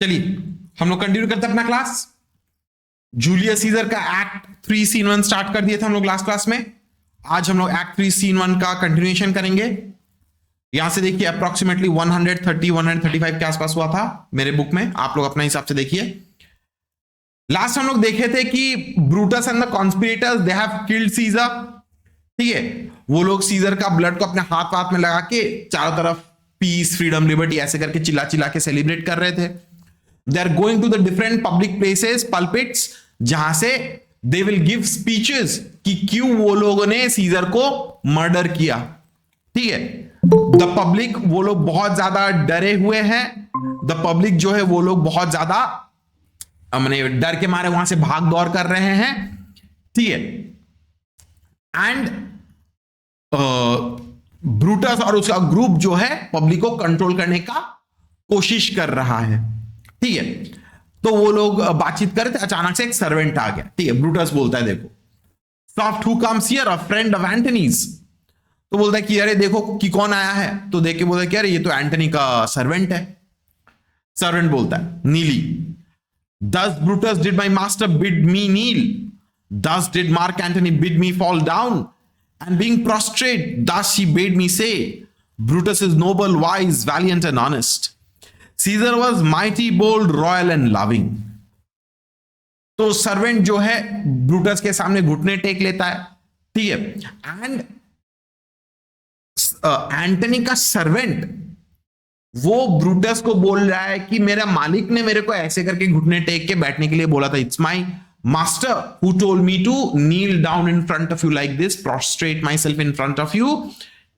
चलिए हम लोग कंटिन्यू करते हैं अपना क्लास। जूलियस सीजर का एक्ट 3 सीन 1 स्टार्ट कर दिए थे हम लोग लास्ट क्लास में। आज हम लोग एक्ट 3 सीन 1 का कंटिन्यूएशन करेंगे। यहां से देखिए अप्रोक्सीमेटली 130-135 के आसपास हुआ था मेरे बुक में, आप लोग अपना हिसाब से देखिए। लास्ट हम लोग देखे थे कि Brutus and the conspirators they have killed Caesar. ठीक है, वो लोग सीजर का ब्लड को अपने हाथ हाथ में लगा के चारों तरफ पीस, फ्रीडम, लिबर्टी ऐसे करके चिल्ला चिल्ला के सेलिब्रेट कर रहे थे। They are going to the different public places, pulpits, जहां से दे विल गिव स्पीचेस कि क्यों वो लोगों ने सीजर को मर्डर किया। ठीक है, द पब्लिक, वो लोग बहुत ज्यादा डरे हुए हैं। द पब्लिक जो है वो लोग बहुत ज्यादा मैंने डर के मारे वहां से भाग दौड़ कर रहे हैं। ठीक है, एंड ब्रूटस और उसका ग्रुप जो है पब्लिक को कंट्रोल करने का कोशिश कर रहा है। ठीक है, तो वो लोग बातचीत कर रहे थे, अचानक से एक सर्वेंट आ गया। ठीक है, ब्रूटस बोलता है देखो, soft who comes here, a friend of Antony's. तो बोलता है कि अरे देखो कि कौन आया है। तो देख के बोलता है कि अरे ये तो एंटनी का सर्वेंट है। सर्वेंट बोलता है नीली, thus Brutus did my master bid me kneel, thus did Mark Antony bid me fall down, and being prostrate thus he bade me say, Brutus is noble, wise, valiant and honest. Caesar was mighty, bold, royal and loving. तो servant जो है Brutus के सामने घुटने take लेता है। ठीक है, एंड एंटनी का सर्वेंट वो ब्रूटस को बोल रहा है कि मेरा मालिक ने मेरे को ऐसे करके घुटने टेक के बैठने के लिए बोला था। It's my master who told me to kneel down in front of you like this, prostrate myself in front of you.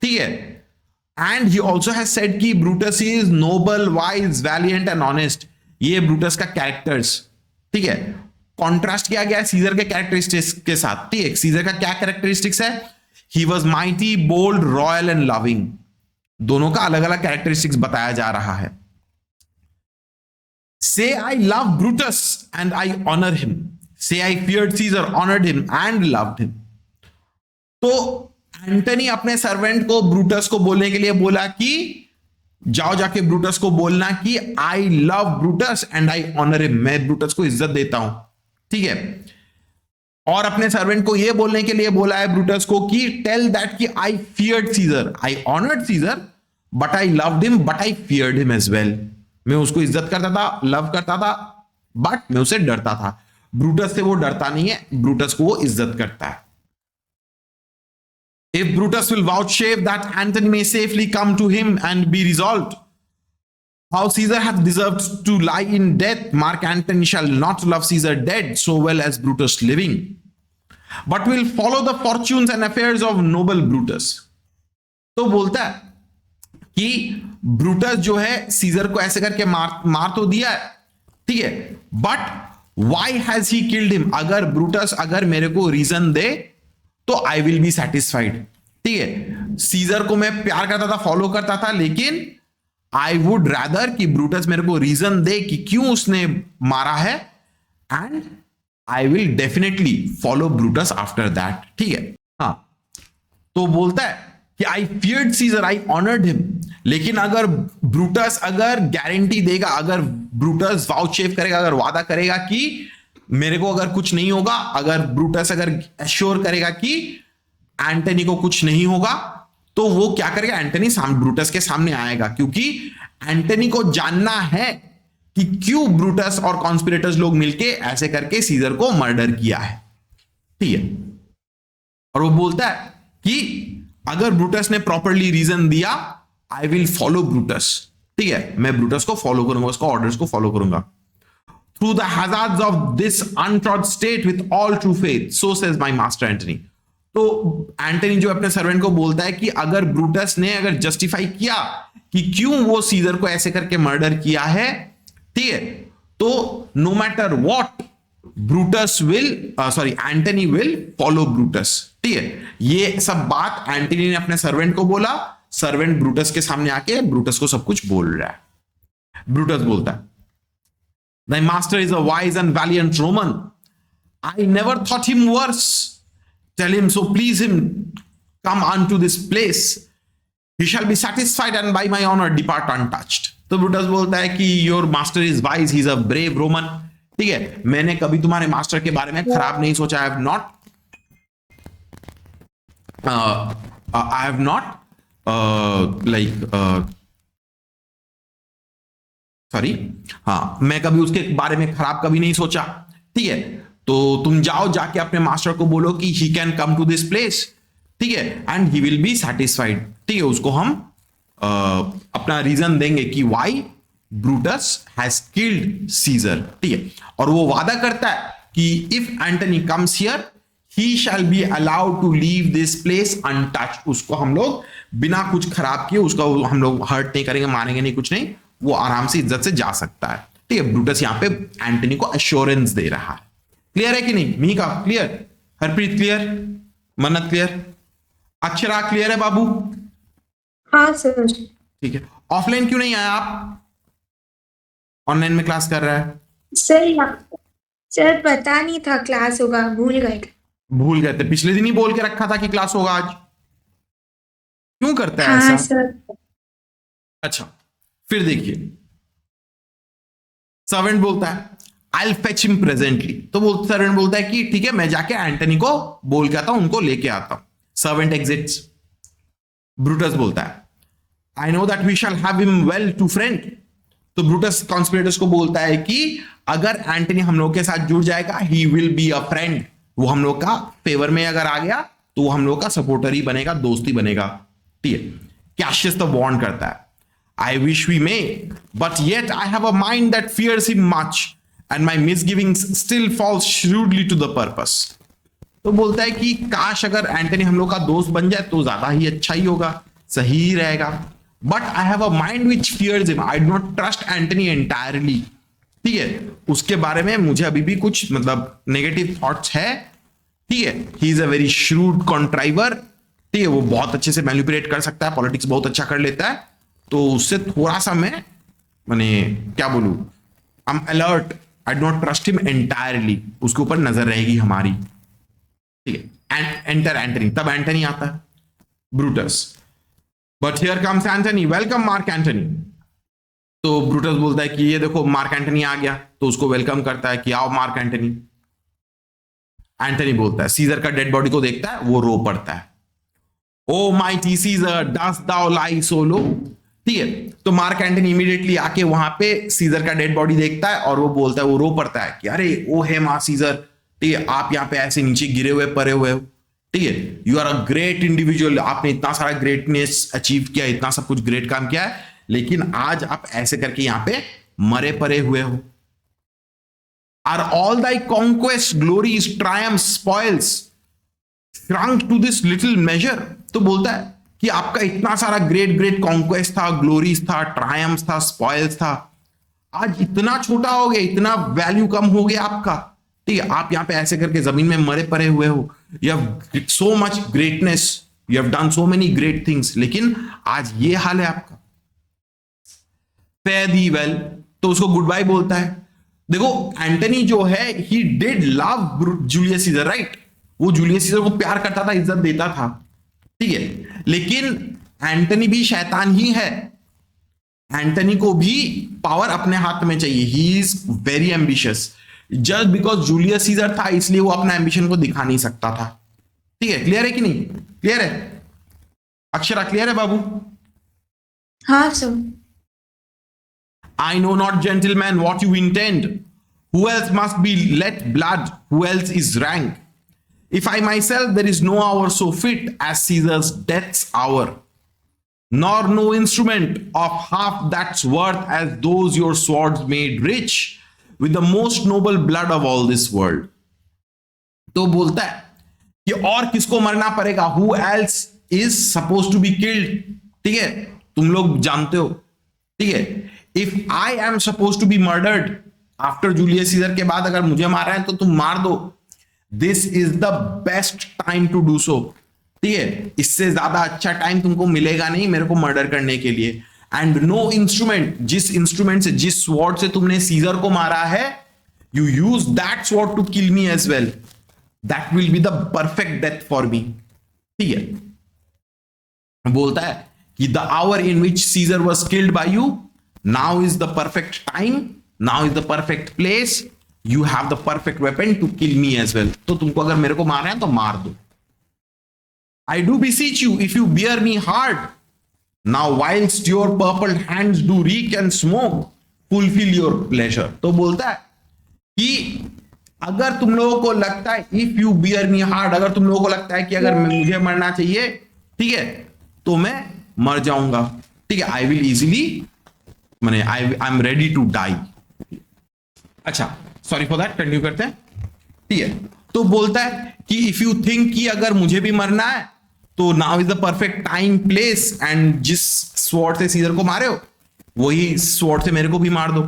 ठीक है, and he also has said कि Brutus is noble, wise, valiant and honest. ये Brutus का characters. ठीक है, contrast किया गया है सीजर के कैरेक्टरिस्टिक्स के साथ। ठीक है, सीजर का क्या कैरेक्टरिस्टिक्स है? He was mighty, bold, royal and loving. दोनों का अलग अलग कैरेक्टरिस्टिक्स बताया जा रहा है। Say I love Brutus and I honour him, say I feared Caesar, honoured him and loved him. तो एंटनी अपने सर्वेंट को ब्रूटस को बोलने के लिए बोला कि जाओ जाके ब्रूटस को बोलना कि I love Brutus and I honour him, मैं ब्रूटस को इज्जत देता हूं। ठीक है, और अपने सर्वेंट को यह बोलने के लिए बोला है ब्रूटस को कि टेल दैट कि I feared Caesar, I honoured Caesar, but I loved him, but I feared him as well. मैं उसको इज्जत करता था, लव करता था, बट मैं उसे डरता था। ब्रूटस से वो डरता नहीं है, ब्रूटस को वो इज्जत करता है। If Brutus will vouchsafe that Antony may safely come to him and be resolved, how Caesar hath deserved to lie in death, Mark Antony shall not love Caesar dead so well as Brutus living, but will follow the fortunes and affairs of noble Brutus. तो बोलता है कि Brutus जो है scissor को ऐसे करके मार तो दिया है। ठीक है, but why has he killed him? अगर ब्रूटस अगर मेरे को रीजन दे तो आई विल बी सेटिस्फाइड। ठीक है, सीजर को मैं प्यार करता था, फॉलो करता था, लेकिन आई वुड रैदर कि ब्रूटस मेरे को रीजन दे कि क्यों उसने मारा है, and I will definitely follow Brutus after that. ठीक है, हाँ, तो बोलता है कि I feared Caesar, I honoured him. लेकिन अगर ब्रूटस अगर गारंटी देगा, अगर ब्रूटस वाउचसेफ करेगा, अगर वादा करेगा कि मेरे को अगर कुछ नहीं होगा, अगर ब्रूटस अगर एश्योर करेगा कि एंटनी को कुछ नहीं होगा, तो वो क्या करेगा? एंटनी ब्रूटस के सामने आएगा, क्योंकि एंटनी को जानना है कि क्यों ब्रूटस और कॉन्स्पिरेटर्स लोग मिलके ऐसे करके सीजर को मर्डर किया है। ठीक है, और वो बोलता है कि अगर ब्रूटस ने प्रॉपरली रीजन दिया, आई विल फॉलो ब्रूटस। ठीक है, मैं ब्रूटस को फॉलो करूंगा, उसका ऑर्डर्स को फॉलो करूंगा। Through the hazards of this untrod state with all true faith, so says my master Antony. तो एंटनी जो अपने सर्वेंट को बोलता है कि अगर ब्रूटस ने अगर जस्टिफाई किया कि क्यों वो सीजर को ऐसे करके मर्डर किया है, ठीक है, तो no matter what Brutus will Antony will follow Brutus. ठीक है, ये सब बात एंटनी ने अपने सर्वेंट को बोला। सर्वेंट ब्रूटस के सामने आके ब्रूटस को सब कुछ बोल रहा है। ब्रूटस बोलता है, thy master is a wise and valiant Roman. I never thought him worse. Tell him, so please him, come unto this place. He shall be satisfied and by my honor depart untouched. तो Brutus बोलता है कि your master is wise, he is a brave Roman. ठीक है, मैंने कभी तुम्हारे master के बारे में खराब नहीं सोचा। I have not like sorry, हाँ, मैं कभी उसके बारे में खराब कभी नहीं सोचा। ठीक है, तो तुम जाओ, जाके अपने मास्टर को बोलो कि he can come to this place. ठीक है, and he will be satisfied. ठीक है, उसको हम अपना रीजन देंगे कि why Brutus has killed Caesar. ठीक है, और वो वादा करता है कि if Antony comes here he shall be allowed to leave this place untouched. उसको हम लोग बिना कुछ खराब किए उसका हम लोग हर्ट नहीं करेंगे, मारेंगे नहीं, कुछ नहीं, वो आराम से इज्जत से जा सकता है। ठीक है, ब्रूटस यहां पे एंटनी को अश्योरेंस दे रहा है। क्लियर है कि नहीं? मीका क्लियर? हरप्रीत क्लियर? मन्नत क्लियर? अक्षरा क्लियर है बाबू? हाँ सर। ठीक है, ऑफलाइन क्यों नहीं आया आप? ऑनलाइन में क्लास कर रहा है। सर पता नहीं था क्लास होगा, भूल गए। भूल गए थे? पिछले दिन ही बोल के रखा था कि क्लास होगा आज, क्यों करता है हाँ ऐसा? सर। अच्छा, फिर देखिए, सर्वेंट बोलता है आई फेच हिम प्रेजेंटली। तो सर्वेंट बोलता है कि ठीक है, मैं जाके एंटनी को बोल के आता हूं, उनको लेके आता हूं। Servant exits. ब्रूटस बोलता है I know that we shall have him well to friend. तो ब्रूटस कॉन्स्पिरेटर्स को बोलता है कि अगर एंटनी हम लोग के साथ जुड़ जाएगा, ही विल बी अ फ्रेंड, वो हम लोग का फेवर में अगर आ गया तो वो हम लोग का सपोर्टर ही बनेगा, दोस्ती बनेगा। ठीक है, कैशियस तो वार्न करता है I wish we may, but yet I have a mind that fears him much, and my misgivings still fall shrewdly to the purpose. तो बोलता है कि काश अगर एंटनी हम लोग का दोस्त बन जाए तो ज्यादा ही अच्छा ही होगा, सही ही रहेगा। But I have a mind which fears him, I do not trust Antony entirely. ठीक है, उसके बारे में मुझे अभी भी कुछ मतलब नेगेटिव थॉट्स है। ठीक है, he is a very shrewd contriver. ठीक है, वो बहुत अच्छे से मैनिपुलेट कर सकता है, पॉलिटिक्स बहुत अच्छा कर लेता है, तो उससे थोड़ा सा मैं माने क्या बोलूं, I am alert, I do not trust him entirely, उसके ऊपर नजर रहेगी हमारी। ठीक है, एंटर एंटनी, तब एंटनी आता है, Brutus, but here comes Antony, welcome mark Antony. तो ब्रूटस बोलता है कि ये देखो मार्क एंटनी आ गया, तो उसको वेलकम करता है कि आओ मार्क एंटनी। एंटनी बोलता है, सीजर का डेड बॉडी को देखता है, वो रो पड़ता है, ओ माइटी सीजर डस्ट दाउ लाई सो लो। ठीक है, तो मार्क एंटनी इमीडिएटली आके वहां पे सीजर का डेड बॉडी देखता है और वो बोलता है, वो रो पड़ता है कि अरे ओ है मां सीजर, ठीक है, आप यहाँ पे ऐसे नीचे गिरे हुए पड़े हुए हो। ठीक है, you are a great individual, आपने इतना सारा ग्रेटनेस अचीव किया, इतना सब कुछ ग्रेट काम किया है, लेकिन आज आप ऐसे करके यहाँ पे मरे पड़े हुए हो। Are all thy conquests glories triumphs spoils shrunk to this little measure। तो बोलता है कि आपका इतना सारा ग्रेट ग्रेट कॉन्क्वेस्ट था, ग्लोरीज था, ट्रायम्स था, स्पॉइल्स था, आज इतना छोटा हो गया, इतना वैल्यू कम हो गया आपका। ठीक है, आप यहां पे ऐसे करके जमीन में मरे पड़े हुए हो। You have so much greatness, you have done so many great things, लेकिन आज ये हाल है आपका। फेयर दी वेल, तो उसको गुड बाय बोलता है। देखो एंटनी जो है, he did love Julius Caesar, right, वो जूलियस सीजर को प्यार करता था, इज्जत देता था। ठीक है, लेकिन एंटनी भी शैतान ही है, एंटनी को भी पावर अपने हाथ में चाहिए, he is very ambitious. Just because Julius Caesar था इसलिए वो अपना एम्बिशन को दिखा नहीं सकता था। ठीक है, क्लियर है कि नहीं? क्लियर है अक्षरा? क्लियर है बाबू? हाँ sir. I know not, gentlemen, what you intend. Who else must be let blood? Who else is rank? If I myself, there is no hour so fit as Caesar's death's hour, nor no instrument of half that's worth as those your swords made rich with the most noble blood of all this world. तो बोलता है कि और किसको मरना पड़ेगा? Who else is supposed to be killed? ठीक है, तुम लोग जानते हो। ठीक है, if I am suppose to be murdered after Julius Caesar के बाद अगर मुझे मारा है तो तुम मार दो, this is the best time to do so. ठीक है, इससे ज्यादा अच्छा टाइम तुमको मिलेगा नहीं मेरे को मर्डर करने के लिए। एंड नो इंस्ट्रूमेंट, जिस इंस्ट्रूमेंट से, जिस स्वॉर्ड से तुमने सीजर को मारा है, you use that sword to kill me as well, that will be the perfect death for me. ठीक है, बोलता है कि the hour in which Caesar was killed by you, now is the perfect time, now is the perfect place, you have the perfect weapon to kill me as well. तो तुमको अगर मेरे को मारना है तो मार दो। I do beseech you, if you bear me hard, now whilst your purple hands do reek and smoke, fulfill your pleasure। तो बोलता है कि अगर तुम लोगों को लगता है, if you bear me hard, अगर तुम लोगों को लगता है कि अगर मुझे मरना चाहिए, ठीक है, तो मैं मर जाऊंगा, ठीक है, I will easily, माने I'm ready to die। अच्छा, सॉरी फॉर दैट, कंटिन्यू करते हैं, ठीक है। तो बोलता है कि इफ यू थिंक कि अगर मुझे भी मरना है तो now is the perfect time place, and जिस स्वॉर्ड से सीजर को मारे हो वही स्वॉर्ड से मेरे को भी मार दो,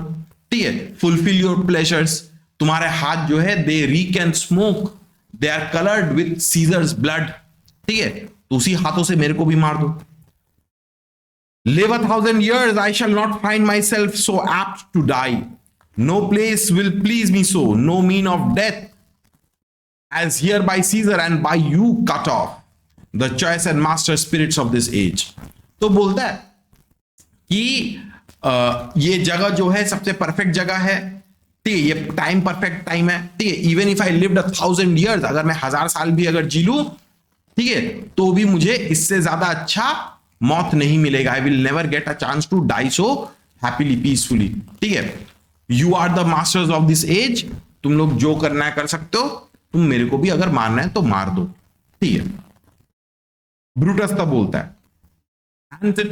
ठीक है। फुलफिल योर प्लेजर्स, तुम्हारे हाथ जो है they reek and smoke, they are coloured with Caesar's blood, ठीक है, तो उसी हाथों से मेरे को भी मार दो। Live 1,000 years, I shall not find myself so apt to die. No place will please me so, no mean of death, as here by Caesar and by you cut off, the choice and master spirits of this age। तो बोलता है कि ये जगह जो है सबसे perfect जगह है, ठीक है, ये टाइम परफेक्ट टाइम है, ठीक है। Even if I lived 1,000 years, अगर मैं 1000 साल भी अगर जी लूं, ठीक है, तो भी मुझे इससे ज्यादा अच्छा मौत नहीं मिलेगा। I will never get a chance to die so happily peacefully, ठीक है। You are the masters of this age, तुम लोग जो करना है कर सकते हो, तुम मेरे को भी अगर मारना है तो मार दो, ठीक है। ब्रूटस तब बोलता है,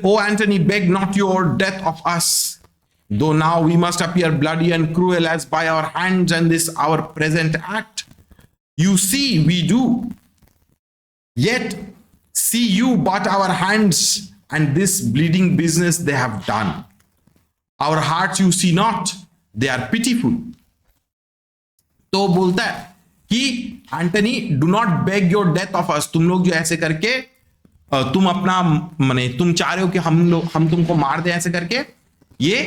O Antony, beg not your death of us, though now we must appear bloody and cruel as by our hands and this our present act you see we do, yet see you but our hands and this bleeding business they have done, our hearts you see not, they are pitiful। तो बोलता है कि Antony, do not bag your death of अस, तुम लोग जो ऐसे करके तुम अपना माने तुम चाह रहे हो कि हम तुमको मार दे, ऐसे करके ये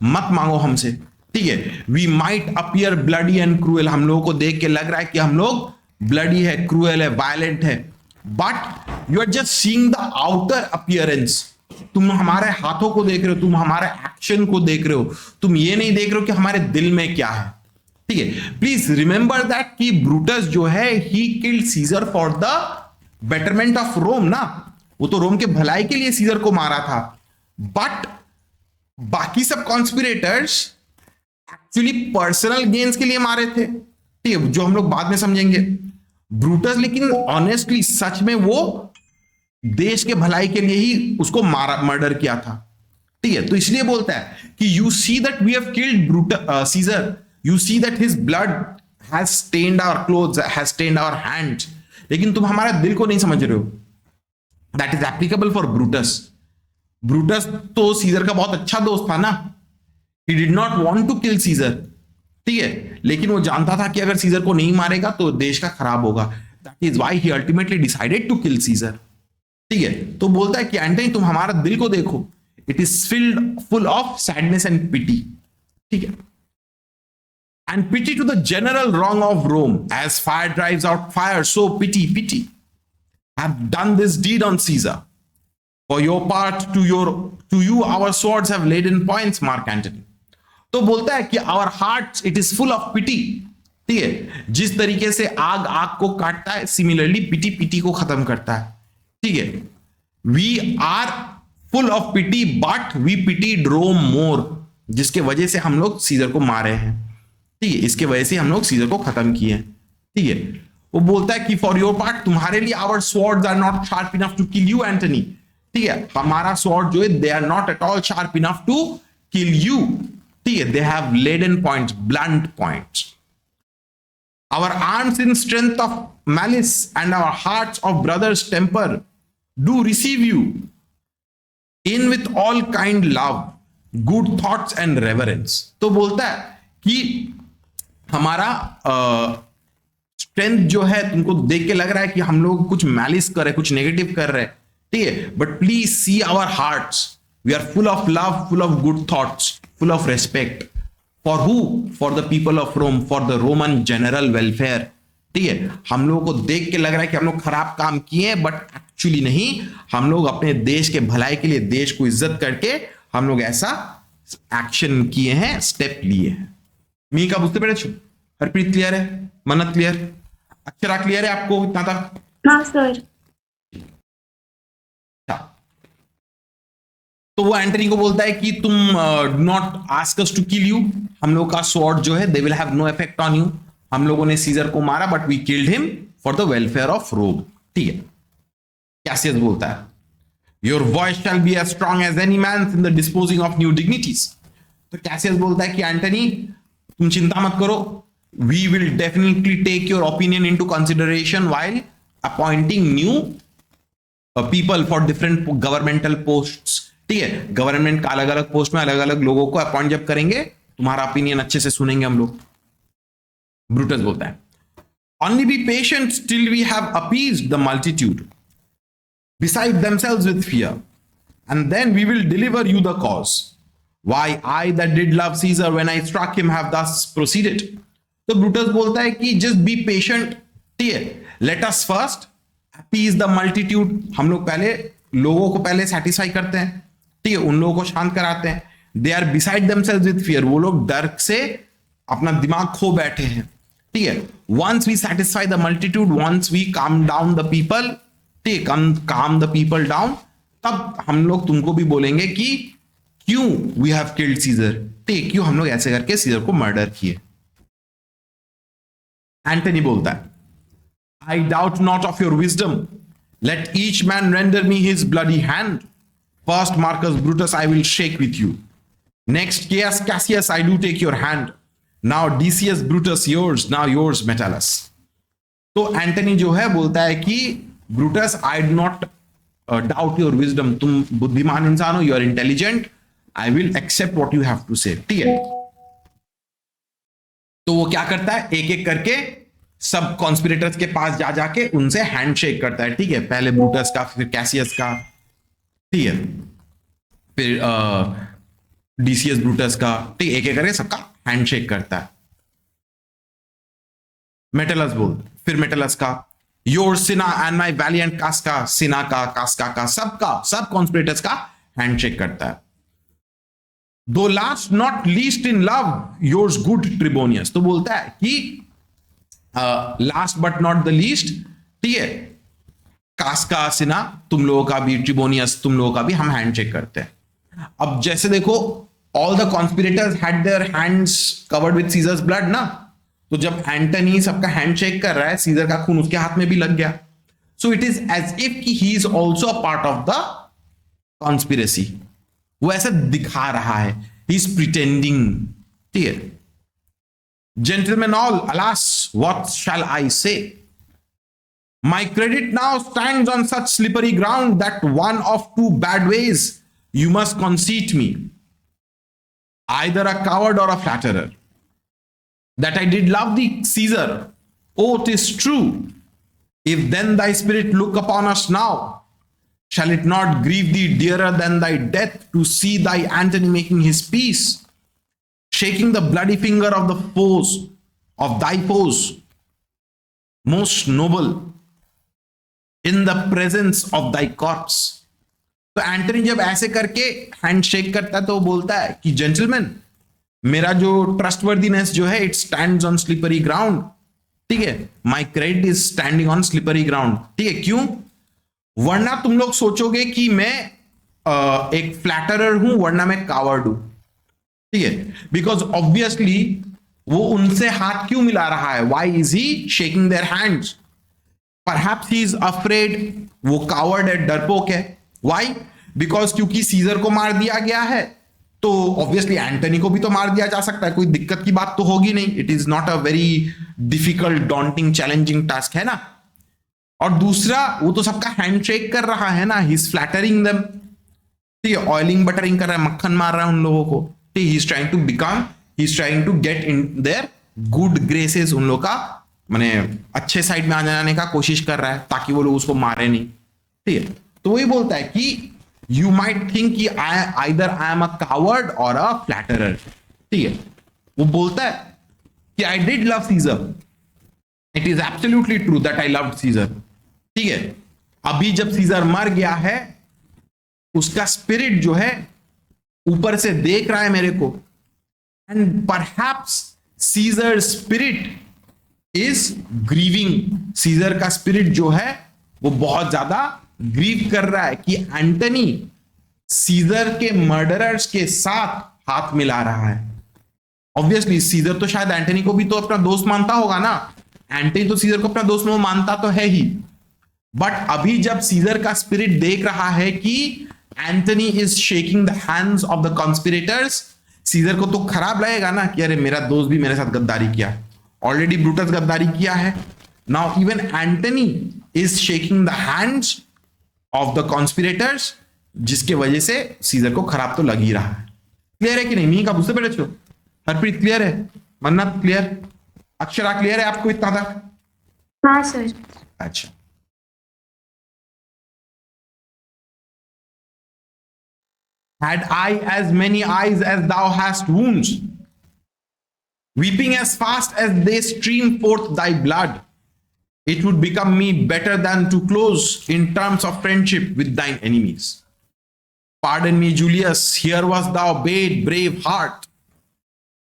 मत मांगो हमसे, ठीक है। We might appear bloody and cruel, हम लोगों को देख के लग रहा है कि हम लोग ब्लडी है, क्रूएल है, वायलेंट है, but you are just seeing the outer appearance. तुम हमारे हाथों को देख रहे हो, तुम हमारे एक्शन को देख रहे हो, तुम ये नहीं देख रहे हो कि हमारे दिल में क्या है, ठीक है। प्लीज रिमेंबर दैट कि ब्रूटस जो है he killed Caesar for the betterment of Rome ना, वो तो रोम के भलाई के लिए सीजर को मारा था, बट बाकी सब कॉन्स्पिरेटर्स एक्चुअली पर्सनल गेन्स के लिए मारे थे, ठीक है, जो हम लोग बाद में समझेंगे। ब्रूटस लेकिन ऑनेस्टली सच में वो देश के भलाई के लिए ही उसको मर्डर किया था, ठीक है। तो इसलिए बोलता है कि you see that we have killed Caesar, you see that his blood has stained our clothes, has stained our hands, लेकिन तुम हमारे दिल को नहीं समझ रहे हो। That is applicable for Brutus. Brutus तो सीजर का बहुत अच्छा दोस्त था ना, he did not want to kill Caesar, ठीक है, लेकिन वो जानता था कि अगर सीजर को नहीं मारेगा तो देश का खराब होगा। That is why he ultimately decided to kill Caesar, ठीक है। तो बोलता है कि एंटनी, तुम हमारा दिल को देखो, it is filled full of sadness and pity, ठीक है, and pity to the general wrong of Rome, as fire drives out fire, so pity pity have done this deed on Caesar. For your part, to you, our swords have laden points, Mark Antony। तो बोलता है कि our hearts, it is full of pity, ठीक है। जिस तरीके से आग आग को काटता है, सिमिलरली पिटी पिटी को खत्म करता है, ठीक है। We are full of pity, but we pitied Rome more, जिसके वजह से हम लोग सीजर को मारे हैं, ठीक है, इसके वजह से हम लोग सीजर को खत्म किए हैं, ठीक है। वो बोलता है कि फॉर योर पार्ट, तुम्हारे लिए our swords are not sharp enough to kill you, Antony, ठीक है। हमारा स्वॉर्ड जो है they are not at all sharp enough to kill you, ठीक है, they have leaden points, blunt points. Our arms in strength of malice and our hearts of brothers temper do receive you in with all kind love, good thoughts and reverence. तो बोलता है कि हमारा strength जो है तुमको देख के लग रहा है कि हम लोग कुछ मैलिस कर रहे, कुछ नेगेटिव कर रहे, ठीक है, but please see our hearts, we are full of love, full of good thoughts, full of respect for who, for the people of Rome, for the Roman general welfare, ठीक है। हम लोगों को देख के लग रहा है कि हम लोग खराब काम किए, बट एक्चुअली नहीं, हम लोग अपने देश के भलाई के लिए, देश को इज्जत करके हम लोग ऐसा एक्शन किए हैं, स्टेप लिए हैं। मी का बुझते पेरेছো? हरप्रीत क्लियर है? मन्नत क्लियर? अक्षरा क्लियर है आपको इतना तक? हाँ सर। तो वो एंटनी को बोलता है कि तुम do not ask us to kill you, हम लोग का स्वॉर्ड जो है they will have no effect on you, हम लोगों ने सीजर को मारा but we killed him for the welfare of Rome. ठीक है, कैसियस बोलता है your voice shall be as strong as any man in the disposing of new dignities. तो कैसियस बोलता है कि एंटनी तुम चिंता मत करो, we will definitely take your opinion into consideration while appointing new people for different governmental posts. ठीक है, गवर्नमेंट का अलग अलग पोस्ट में अलग अलग लोगों को अपॉइंट जब करेंगे, तुम्हारा ओपिनियन अच्छे से सुनेंगे हम लोग। ब्रूटस बोलता है only be patient till we have appeased the multitude beside themselves with fear, and then we will deliver you the cause. Why I that did love Caesar when I struck him have thus proceeded. तो Brutus बोलता है कि just be patient, ठीक है, let us first appease the multitude, हम लोग पहले लोगों को पहले सेटिस्फाई करते हैं, ठीक है, उन लोगों को शांत कराते हैं। They are beside themselves with fear, वो लोग डर से अपना दिमाग खो बैठे हैं, ठीक है। Once we satisfy the multitude, once we calm down the people, ठीक है, काम द पीपल डाउन, तब हम लोग तुमको भी बोलेंगे कि क्यों वी हैव किल्ड सीजर, ठीक है, क्यों हम लोग ऐसे करके सीजर को मर्डर किए। एंटनी बोलता है I doubt not of your wisdom, let each man render me his bloody hand, first Marcus Brutus I will shake with you, next Cassius I do take your hand, now Decius Brutus yours, now yours Metellus. तो Antony जो है बोलता है कि Brutus I do not doubt your wisdom, तुम बुद्धिमान इंसान हो, you are intelligent, I will accept what you have to say, ठीक है। तो वो क्या करता है, एक एक करके सब कॉन्स्पिरेटर्स के पास जा जाके उनसे हैंडशेक करता है, ठीक है, पहले ब्रूटस का, फिर कैसियस का, ठीक है, फिर डीसीएस ब्रूटस का, ठीक, एक एक करके सबका हैंडशेक करता है। मेटलस बोल, फिर मेटलस का, your Cinna and my valiant Casca, Cinna का, कास्का का, सबका, सब कॉन्स्पिरेटर्स का हैंडशेक करता है। Though last not least in love, yours good Trebonius, तो बोलता है कि last but not the least, ठीक है, कास्का, सिना, तुम लोगों का भी, ट्रिबोनियस, तुम लोगों का भी हम हैंडशेक करते हैं। अब जैसे देखो all the conspirators had their hands covered with Caesar's blood ना, तो जब एंटनी सबका हैंडशेक कर रहा है, सीजर का खून उसके हाथ में भी लग गया, so it is as if he is also a part of the conspiracy, वो ऐसा दिखा रहा है, he is pretending, ठीक है। Gentlemen all, alas, what shall I say? My credit now stands on such slippery ground that one of two bad ways you must conceit me, either a coward or a flatterer. That I did love thee, Caesar, oh, 'tis true. If then thy spirit look upon us now, shall it not grieve thee dearer than thy death to see thy Antony making his peace, shaking the bloody finger of the foes, of thy foes, most noble, in the presence of thy corpse? तो Antony जब ऐसे करके handshake करता है तो वो बोलता है कि जेंटलमैन, मेरा जो ट्रस्टवर्दीनेस जो है, it stands on slippery ground, ठीक है, my credit is standing on slippery ground, ठीक है, क्यों? वरना तुम लोग सोचोगे कि मैं एक फ्लैटरर हूं, वरना मैं कावर्ड हूं, ठीक है, बिकॉज ऑब्वियसली वो उनसे हाथ क्यों मिला रहा है, why is he shaking their hands? Perhaps he is afraid, वो कावर्ड है, डरपोक है। Why? Because क्योंकि सीजर को मार दिया गया है, तो ऑब्वियसली एंटनी को भी तो मार दिया जा सकता है, कोई दिक्कत की बात तो होगी नहीं, it is not a very difficult, daunting, challenging task है ना। और दूसरा, वो तो सबका हैंडशेक कर रहा है ना, ही इज फ्लैटरिंग देम, ठीक है, ऑयलिंग बटरिंग कर रहा है, मक्खन मार रहा है उन लोगों को, ठीक, he is trying to become, he is trying to get in their good graces, उन लोग का माने अच्छे साइड में आ जाने का कोशिश कर रहा है ताकि वो लोग उसको मारे नहीं, ठीक है। तो वही बोलता है कि यू माइट थिंक कि either I am a coward और अ फ्लैटरर, ठीक है। वो बोलता है कि I did love Caesar, it is absolutely true that I loved Caesar, ठीक है। अभी जब सीजर मर गया है, उसका स्पिरिट जो है ऊपर से देख रहा है मेरे को, and perhaps Caesar spirit is grieving. Caesar का स्पिरिट जो है वो बहुत ज्यादा ग्रीव कर रहा है कि एंटनी सीजर के मर्डरर्स के साथ हाथ मिला रहा है। ऑब्वियसली सीजर तो शायद एंटनी को भी तो अपना दोस्त मानता होगा ना, एंटनी तो सीजर को अपना दोस्त वो मानता तो है ही, बट अभी जब सीजर का स्पिरिट देख रहा है कि Antony is shaking the hands of the conspirators, Caesar को तो खराब लगेगा ना कि अरे मेरा दोस्त भी मेरे साथ गद्दारी किया, ऑलरेडी ब्रूटस गद्दारी किया है, now even Antony is shaking the hands of the conspirators, जिसके वजह से सीजर को खराब तो लग ही रहा है। क्लियर है कि नहीं? मी का बुझते पेरे छो? हरप्रीत क्लियर है? मन्नत क्लियर? अक्षरा क्लियर है आपको इतना तक? हाँ सर। अच्छा, had I as many eyes as thou hast wounds, weeping as fast as they stream forth thy blood, it would become me better than to close in terms of friendship with thine enemies. Pardon me, Julius, here was thou bade, brave heart.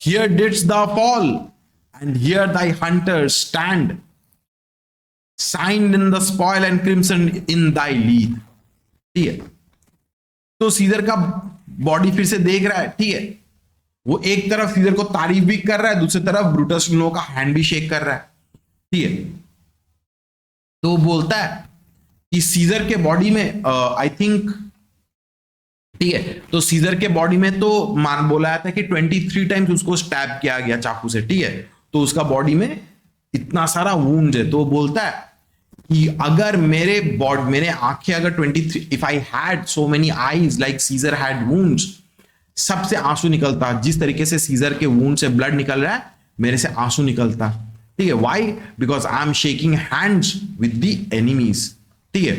Here didst thou fall, and here thy hunters stand, signed in the spoil and crimson in thy lead. ठीक है, तो Caesar का body फिर से देख रहा है, ठीक है, वो एक तरफ सीजर को तारीफ भी कर रहा है, दूसरी तरफ ब्रूटस इन लोगों का हैंड भी शेक कर रहा है, ठीक है। तो बोलता है कि सीजर के बॉडी में आई थिंक, ठीक है, तो सीजर के बॉडी में तो मान बोला जाता है कि 23 टाइम्स उसको स्टैब किया गया चाकू से, ठीक है, तो उसका बॉडी में इतना सारा वूंड है। तो बोलता है कि अगर मेरे आंखें अगर 23, if I had so many eyes like Caesar had wounds, सबसे आंसू निकलता, जिस तरीके से सीजर के वुंड से ब्लड निकल रहा है मेरे से आंसू निकलता, ठीक है। Why? Because I am shaking hands with the enemies, ठीक है।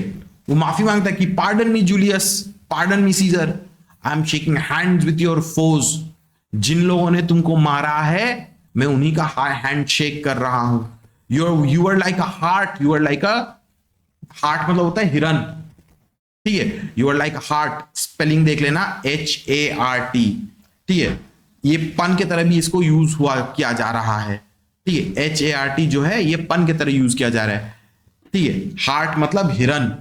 वो माफी मांगता है कि pardon me Julius, pardon me Caesar, I am shaking hands with your foes, जिन लोगों ने तुमको मारा है मैं उन्हीं का हैंड शेक कर रहा हूं। You are like a heart, you are like a heart मतलब होता है हिरन, ठीक है, you are like a heart, spelling देख लेना HART, ठीक है, ये पन के तरह भी इसको यूज किया जा रहा है, ठीक है, HART जो है ये पन के तरह यूज किया जा रहा है, ठीक है। हार्ट मतलब हिरन,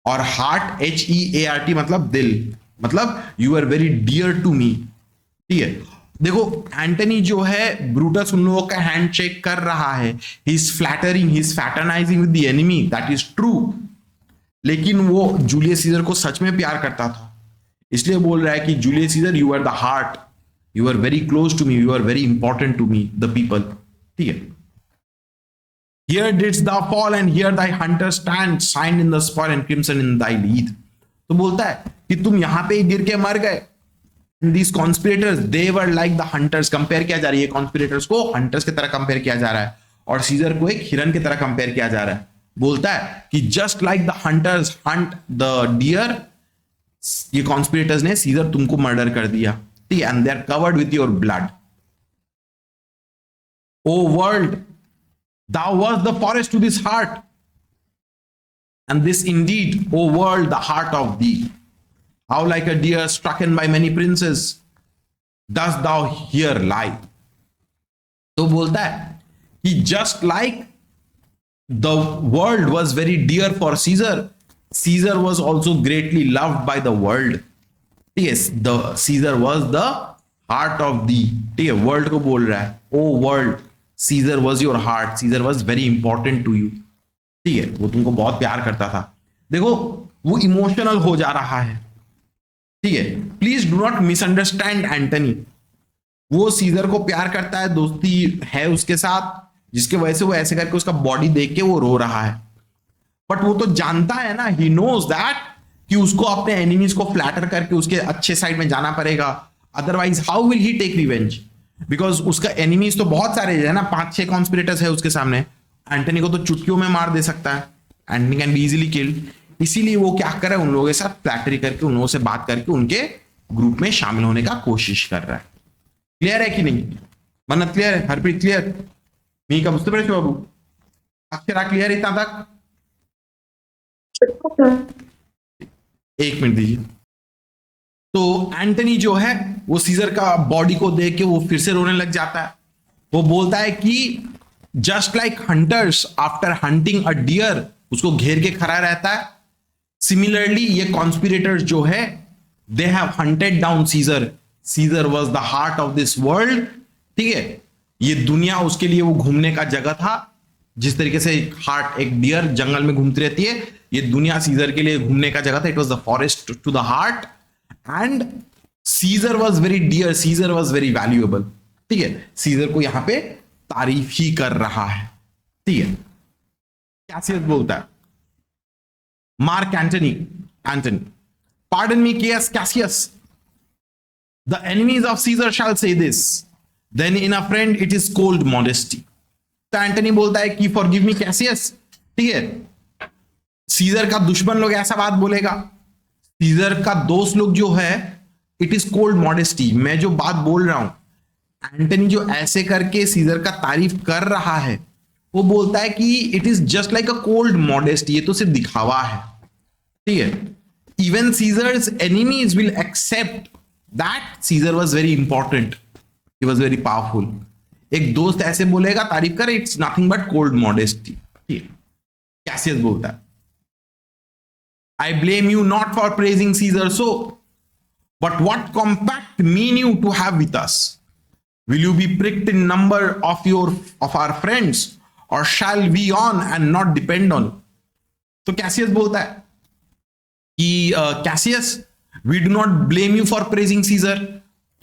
और हार्ट HEART मतलब दिल, मतलब you are very dear to me, ठीक है। देखो एंटनी जो है ब्रूटस उन लोगों का हैंड चेक कर रहा है, he is flattering, he is fraternizing with the enemy, that is true, लेकिन वो जूलियस सीजर को सच में प्यार करता था, इसलिए बोल रहा है कि Julius Caesar you are the heart, you are very close to me, you are very important to me the people, ठीक है। Here didst thou fall and here thy hunter stand, signed in the spoil and crimson in thy lead. तो बोलता है कि तुम यहां पे गिर के मर गए, these conspirators they were like the hunters, compare किया जा रही है, कॉन्स्पिरेटर्स को हंटर्स की तरह कंपेयर किया जा रहा है, और सीजर को एक हिरन की तरह कंपेयर किया जा रहा है। बोलता है कि just like the hunters hunt the deer, ये कॉन्स्पिरेटर्स ने सीजर तुमको मर्डर कर दिया, ठीक है, and they are covered with your blood. O world, thou was the forest to this heart, and this indeed, O world, the heart of thee. How like a deer strucken by many princes, dost thou here lie. तो बोलता है कि just like the world was very dear for Caesar, Caesar was also greatly loved by the world. Yes, the Caesar was the heart of thee. ठीक है, world को बोल रहा है, O world, Caesar was your heart, Caesar was very important to you, ठीक है, वो तुमको बहुत प्यार करता था। देखो वो इमोशनल हो जा रहा है, ठीक है। Please do not misunderstand Antony, वो सीजर को प्यार करता है, दोस्ती है उसके साथ, जिसके वजह से वो ऐसे करके उसका बॉडी देख के वो रो रहा है, बट वो तो जानता है ना, ही नोज दैट कि उसको अपने एनिमीज को फ्लैटर करके उसके अच्छे साइड में जाना पड़ेगा, otherwise how will he take revenge, because उसका एनिमीज तो बहुत सारे है ना, 5-6 कॉन्स्पिरेटर्स है उसके सामने, एंटनी को तो चुटकियों में मार दे सकता है, Antony can be easily killed, इसीलिए वो क्या कर रहा है, उन लोगों के साथ फ्लैटरी करके, उन लोगों से बात करके उनके ग्रुप में शामिल होने का कोशिश कर रहा है। क्लियर है कि नहीं? मन्नत क्लियर है? हरप्रीत क्लियर? मी का बुझते पड़े बाबू? अक्षरा क्लियर इतना तक? एक मिनट दीजिए। तो एंटनी जो है वो सीजर का बॉडी को देख के वो फिर से रोने लग जाता है। वो बोलता है कि just like hunters after hunting a deer, उसको घेर के खड़ा रहता है, सिमिलरली ये कॉन्स्पिरेटर्स जो है they have hunted down Caesar. Caesar was the heart of this world. ठीक है, ये दुनिया उसके लिए वो घूमने का जगह था। जिस तरीके से हार्ट एक डियर जंगल में घूमती रहती है, ये दुनिया सीजर के लिए घूमने का जगह था। It was the forest to the hart and Caesar was very dear, Caesar was very valuable. ठीक है, सीजर को यहां पे तारीफ ही कर रहा है। ठीक है, कैसियस बोलता है, Mark Antony, pardon me Cassius, the enemies of Caesar shall say this, then in a friend it is cold modesty. तो एंटनी बोलता है कि फॉरगिव मी कैसियस। ठीक है, सीजर का दुश्मन लोग ऐसा बात बोलेगा, सीजर का दोस्त लोग जो है इट इज कोल्ड मॉडेस्टी। मैं जो बात बोल रहा हूं, एंटनी जो ऐसे करके सीजर का तारीफ कर रहा है, वो बोलता है कि it is just like a cold modesty, ये तो सिर्फ दिखावा है। ठीक है, even Caesar's enemies will accept that Caesar was very important, he was very powerful. एक दोस्त ऐसे बोलेगा, तारीफ करे, it's nothing but cold modesty. ठीक है, कैसियस बोलता है, I blame you not for praising Caesar so, but what compact mean you to have with us? Will you be pricked in number of our friends, or shall we on and not depend on? तो Cassius बोलता है कि Cassius, we do not blame you for praising Caesar.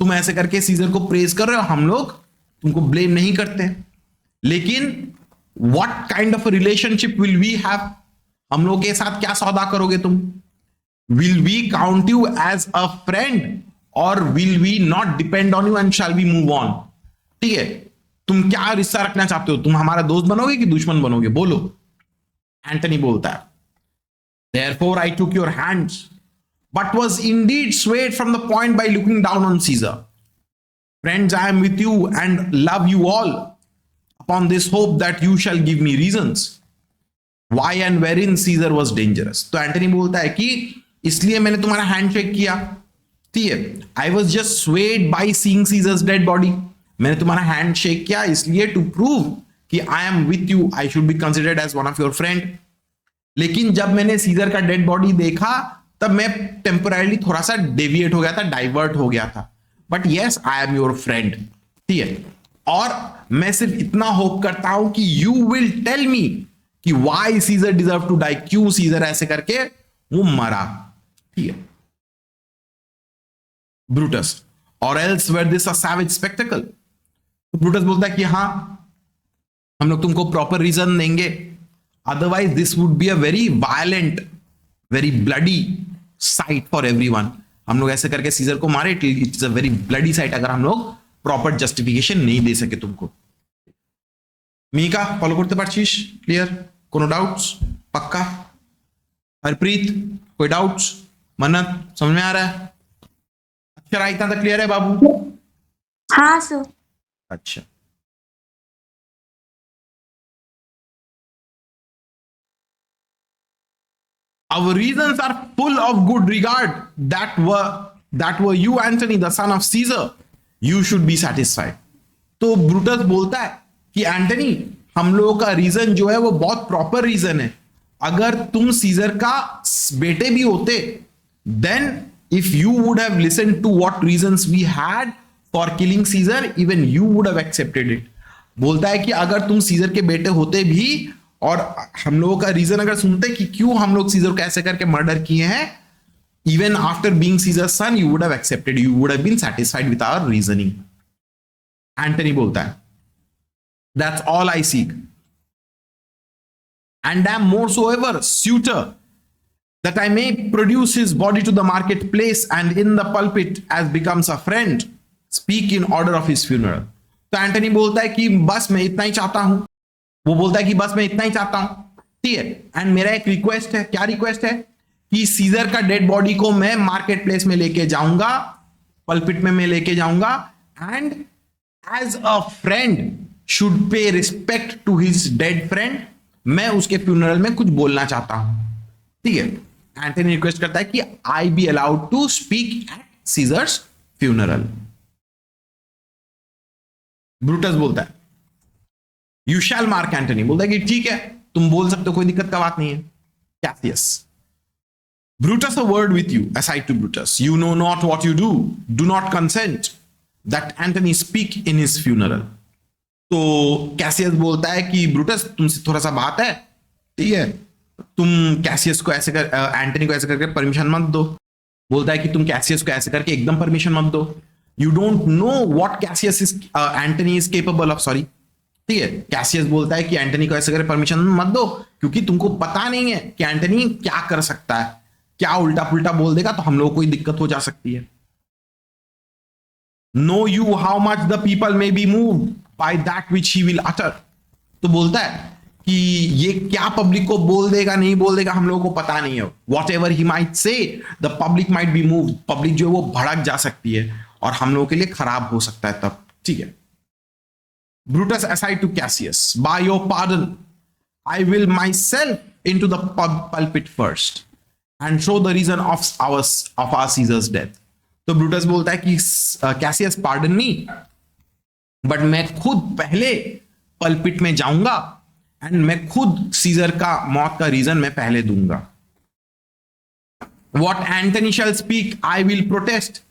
तुम ऐसे करके Caesar को praise कर रहे हो, हम लोग तुमको ब्लेम नहीं करते, लेकिन what kind of a relationship will we have? हम लोग के साथ क्या सौदा करोगे तुम? Will we count you as a friend और will we not depend on you and shall we move on? ठीक है, तुम क्या रिश्ता रखना चाहते हो? तुम हमारा दोस्त बनोगे कि दुश्मन बनोगे? बोलो। एंटनी बोलता है, therefore I took your hands, but was indeed swayed from the point by looking down on Caesar. Friends, I am with you and love you all upon this hope that you shall give me reasons why and wherein Caesar was dangerous. तो Antony बोलता है कि इसलिए मैंने तुम्हारा handshake किया। ठीक है, I was just swayed by seeing Caesar's dead body. मैंने तुम्हारा हैंडशेक किया इसलिए टू प्रूव कि I am with you, I should be considered as one of your friend. लेकिन जब मैंने सीजर का डेड बॉडी देखा, तब मैं टेम्परली थोड़ा सा डेविएट हो गया था, डाइवर्ट हो गया था। But yes, I am your friend. ठीक है, और मैं सिर्फ इतना होप करता हूं कि यू विल टेल मी कि why Caesar deserve to die, क्यों सीजर ऐसे करके वो मरा। ठीक है, Brutus, or else were this a savage spectacle. तो ब्रूटस बोलता है कि हाँ, हम लोग तुमको प्रॉपर रीजन देंगे, otherwise this would be a very violent, very bloody sight for everyone. हम लोग ऐसे करके सीजर को मारे, it is a very bloody sight अगर हम लोग प्रॉपर जस्टिफिकेशन नहीं दे सके तुमको। मीका फॉलो करते पारछिस? क्लियर? कोनो डाउट्स? पक्का? हरप्रीत, कोई डाउट्स? मन्नत, समझ में आ रहा है? अक्षरा, इतना तक क्लियर है बाबू? हाँ सर। अच्छा, our reasons are full of good regard that were you, Antony, the son of Caesar. You should be satisfied. तो ब्रूटस बोलता है कि एंटनी, हम लोगों का रीजन जो है वो बहुत प्रॉपर रीजन है। अगर तुम सीजर का बेटे भी होते, then if you would have listen to what reasons we had for killing Caesar, even you would have accepted it. बोलता है कि अगर तुम सीजर के बेटे होते भी और हम लोगों का रीजन अगर सुनते कि क्यों हम लोग सीजर को ऐसे करके मर्डर किए हैं, even after being Caesar's son, you would have accepted, you would have been satisfied with our reasoning. Antony बोलता है, that's all I seek, and am moresoever suitor that I may produce his body to the marketplace and in the pulpit as becomes a friend speak in order of his funeral. तो Antony बोलता है कि बस मैं इतना ही चाहता हूं। वो बोलता है कि बस मैं इतना ही चाहता हूं, ठीक है, एंड मेरा एक रिक्वेस्ट है। क्या रिक्वेस्ट है? कि सीजर का डेड बॉडी को मैं मार्केट प्लेस में लेके जाऊंगा, पल्पिट में मैं लेके जाऊंगा, and as a friend should pay respect to his dead friend. मैं उसके फ्यूनरल में कुछ बोलना चाहता हूं। ठीक है, एंटनी रिक्वेस्ट करता है कि I be allowed to speak at Caesar's funeral. Brutus बोलता है यू शैल मार्क एंटनी, बोलता है कि ठीक है तुम बोल सकते हो, कोई दिक्कत का बात नहीं है। Cassius, Brutus a word with you, aside to Brutus. You know not what you do. Do not consent that Antony speak in his funeral. तो कैसियस बोलता है कि ब्रूटस तुमसे थोड़ा सा बात है, ठीक है, तुम कैसियस को ऐसे कर, एंटनी को ऐसे करके परमिशन मत दो। बोलता है कि तुम कैसियस को ऐसे करके एकदम परमिशन मत दो। You don't know what Cassius is Antony is capable of, sorry, ठीक है। कैसियस बोलता है कि एंटनी को ऐसे करके परमिशन मत दो क्योंकि तुमको पता नहीं है कि एंटनी क्या कर सकता है, क्या उल्टा पुल्टा बोल देगा तो हम लोगों को कोई दिक्कत हो जा सकती है। Know you how much the people may be moved by that which he will utter. तो बोलता है कि ये क्या पब्लिक को बोल देगा नहीं बोल देगा हम लोगों को पता नहीं है। What ever he might say the public might be moved, public जो है वो भड़क जा सकती है और हम लोगों के लिए खराब हो सकता है तब, ठीक है। Brutus aside to Cassius, by your pardon, I will myself into the pulpit first and show the reason of our Caesar's death. तो ब्रूटस बोलता है कि कैसियस पार्डन मी, बट मैं खुद पहले पल्पिट में जाऊंगा एंड मैं खुद सीजर का मौत का रीजन मैं पहले दूंगा। What Antony shall speak, I will protest.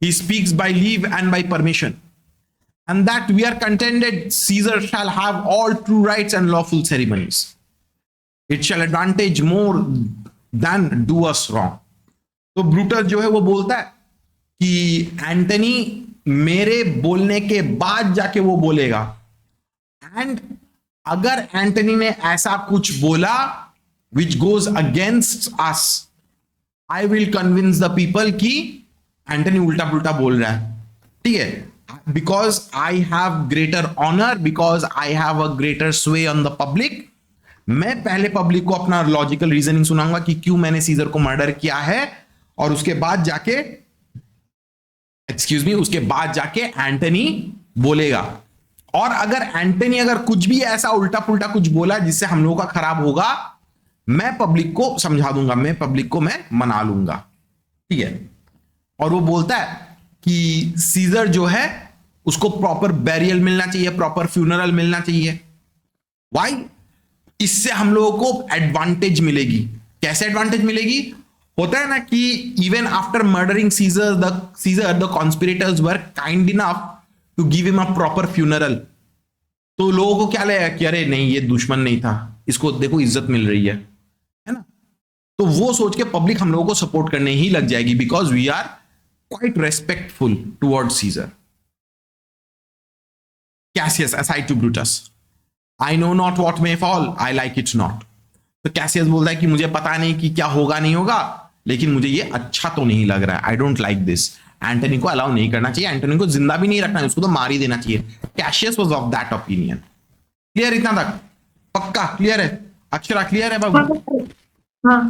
He speaks by leave and by permission. And that we are contended Caesar shall have all true rights and lawful ceremonies. It shall advantage more than do us wrong. तो Brutus जो है वो बोलता है कि Antony मेरे बोलने के बाद जाके वो बोलेगा, एंड अगर एंटनी ने ऐसा कुछ बोला which goes against us, I will convince the people कि एंटनी उल्टा पुल्टा बोल रहा है, ठीक है। Because I have greater honor, because I have a greater sway on the public, मैं पहले पब्लिक को अपना लॉजिकल रीजनिंग सुनाऊंगा कि क्यों मैंने सीजर को मर्डर किया है, और उसके बाद जाके उसके बाद जाके एंटनी बोलेगा। और अगर एंटनी अगर कुछ भी ऐसा उल्टा पुल्टा कुछ बोला जिससे हम लोगों का खराब होगा, मैं पब्लिक को समझा दूंगा, मैं पब्लिक को मैं मना लूंगा, ठीक है। और वो बोलता है कि सीजर जो है उसको प्रॉपर बैरियल मिलना चाहिए, प्रॉपर फ्यूनरल मिलना चाहिए। वाई? इससे हम लोगों को एडवांटेज मिलेगी। कैसे एडवांटेज मिलेगी? होता है ना कि even after murdering Caesar the conspirators were kind enough to give him a proper funeral. तो लोगों को क्या लगेगा कि अरे नहीं ये दुश्मन नहीं था, इसको देखो इज्जत मिल रही है ना। तो वो सोच के पब्लिक हम लोगों को सपोर्ट करने ही लग जाएगी, because we are quite respectful towards Caesar. Cassius aside to Brutus, I know not what may fall, I like it not. तो कैसियस बोलता है कि मुझे पता नहीं कि क्या होगा नहीं होगा, लेकिन मुझे ये अच्छा तो नहीं लग रहा है। I don't like this. Antony को अलाउ नहीं करना चाहिए, एंटनी को जिंदा भी नहीं रखना है, उसको तो मार ही देना चाहिए। Cassius was of that opinion. Clear इतना तक? पक्का क्लियर है? अक्षरा क्लियर है बाबू? हाँ